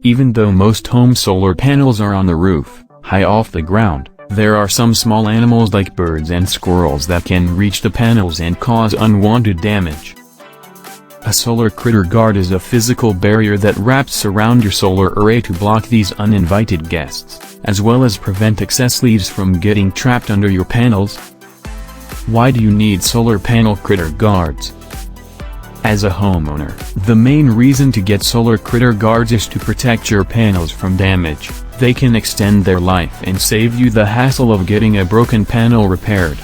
Even though most home solar panels are on the roof, high off the ground, there are some small animals like birds and squirrels that can reach the panels and cause unwanted damage. A solar critter guard is a physical barrier that wraps around your solar array to block these uninvited guests, as well as prevent excess leaves from getting trapped under your panels. Why do you need solar panel critter guards? As a homeowner, the main reason to get solar critter guards is to protect your panels from damage. They can extend their life and save you the hassle of getting a broken panel repaired.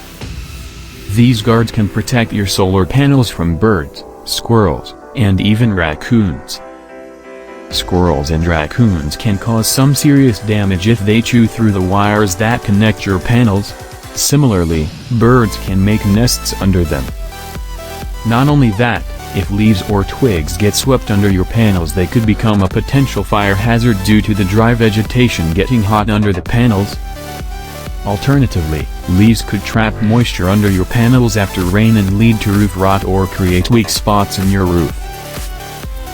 These guards can protect your solar panels from birds, squirrels, and even raccoons. Squirrels and raccoons can cause some serious damage if they chew through the wires that connect your panels. Similarly, birds can make nests under them. Not only that, if leaves or twigs get swept under your panels, they could become a potential fire hazard due to the dry vegetation getting hot under the panels. Alternatively, leaves could trap moisture under your panels after rain and lead to roof rot or create weak spots in your roof.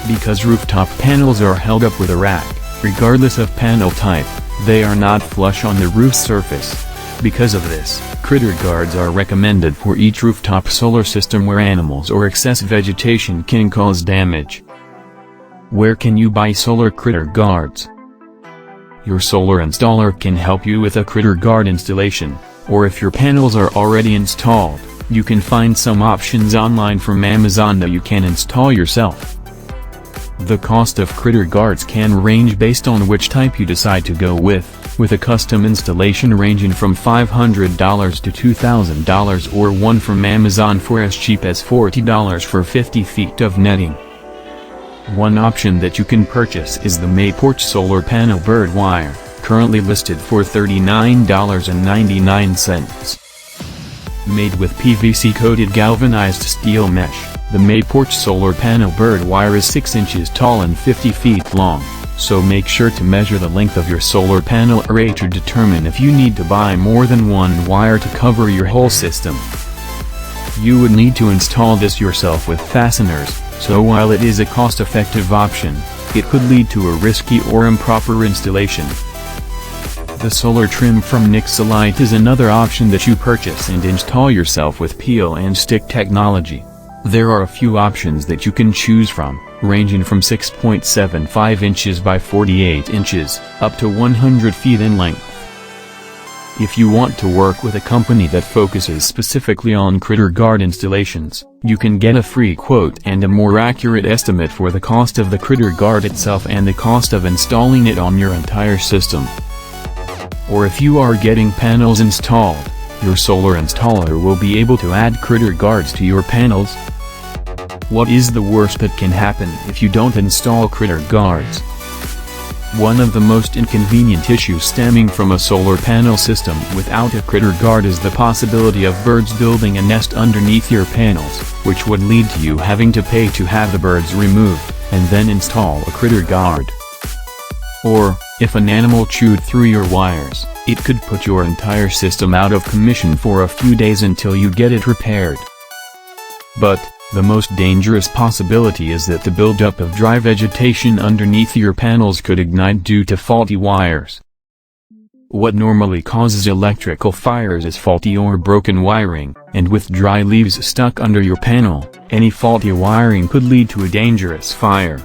Because rooftop panels are held up with a rack, regardless of panel type, they are not flush on the roof surface. Because of this, critter guards are recommended for each rooftop solar system where animals or excess vegetation can cause damage. Where can you buy solar critter guards? Your solar installer can help you with a critter guard installation, or if your panels are already installed, you can find some options online from Amazon that you can install yourself. The cost of critter guards can range based on which type you decide to go with a custom installation ranging from $500 to $2,000 or one from Amazon for as cheap as $40 for 50 feet of netting. One option that you can purchase is the Mayporch Solar Panel Bird Wire, currently listed for $39.99. Made with PVC-coated galvanized steel mesh, the Mayporch Solar Panel Bird Wire is 6 inches tall and 50 feet long, so make sure to measure the length of your solar panel array to determine if you need to buy more than one wire to cover your whole system. You would need to install this yourself with fasteners, so while it is a cost-effective option, it could lead to a risky or improper installation. The solar trim from Nixolite is another option that you purchase and install yourself with peel and stick technology. There are a few options that you can choose from, ranging from 6.75 inches by 48 inches, up to 100 feet in length. If you want to work with a company that focuses specifically on critter guard installations, you can get a free quote and a more accurate estimate for the cost of the critter guard itself and the cost of installing it on your entire system. Or if you are getting panels installed, your solar installer will be able to add critter guards to your panels. What is the worst that can happen if you don't install critter guards? One of the most inconvenient issues stemming from a solar panel system without a critter guard is the possibility of birds building a nest underneath your panels, which would lead to you having to pay to have the birds removed, and then install a critter guard. Or, if an animal chewed through your wires, it could put your entire system out of commission for a few days until you get it repaired. But, the most dangerous possibility is that the buildup of dry vegetation underneath your panels could ignite due to faulty wires. What normally causes electrical fires is faulty or broken wiring, and with dry leaves stuck under your panel, any faulty wiring could lead to a dangerous fire.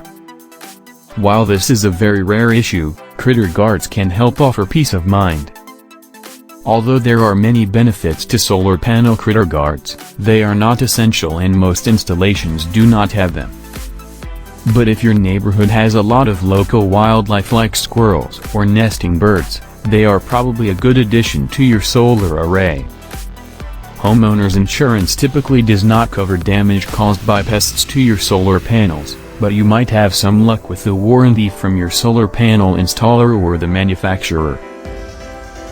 While this is a very rare issue, critter guards can help offer peace of mind. Although there are many benefits to solar panel critter guards, they are not essential and most installations do not have them. But if your neighborhood has a lot of local wildlife like squirrels or nesting birds, they are probably a good addition to your solar array. Homeowners insurance typically does not cover damage caused by pests to your solar panels, but you might have some luck with the warranty from your solar panel installer or the manufacturer.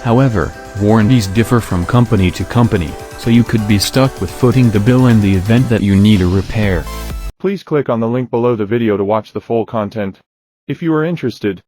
However, warranties differ from company to company, so you could be stuck with footing the bill in the event that you need a repair. Please click on the link below the video to watch the full content. If you are interested,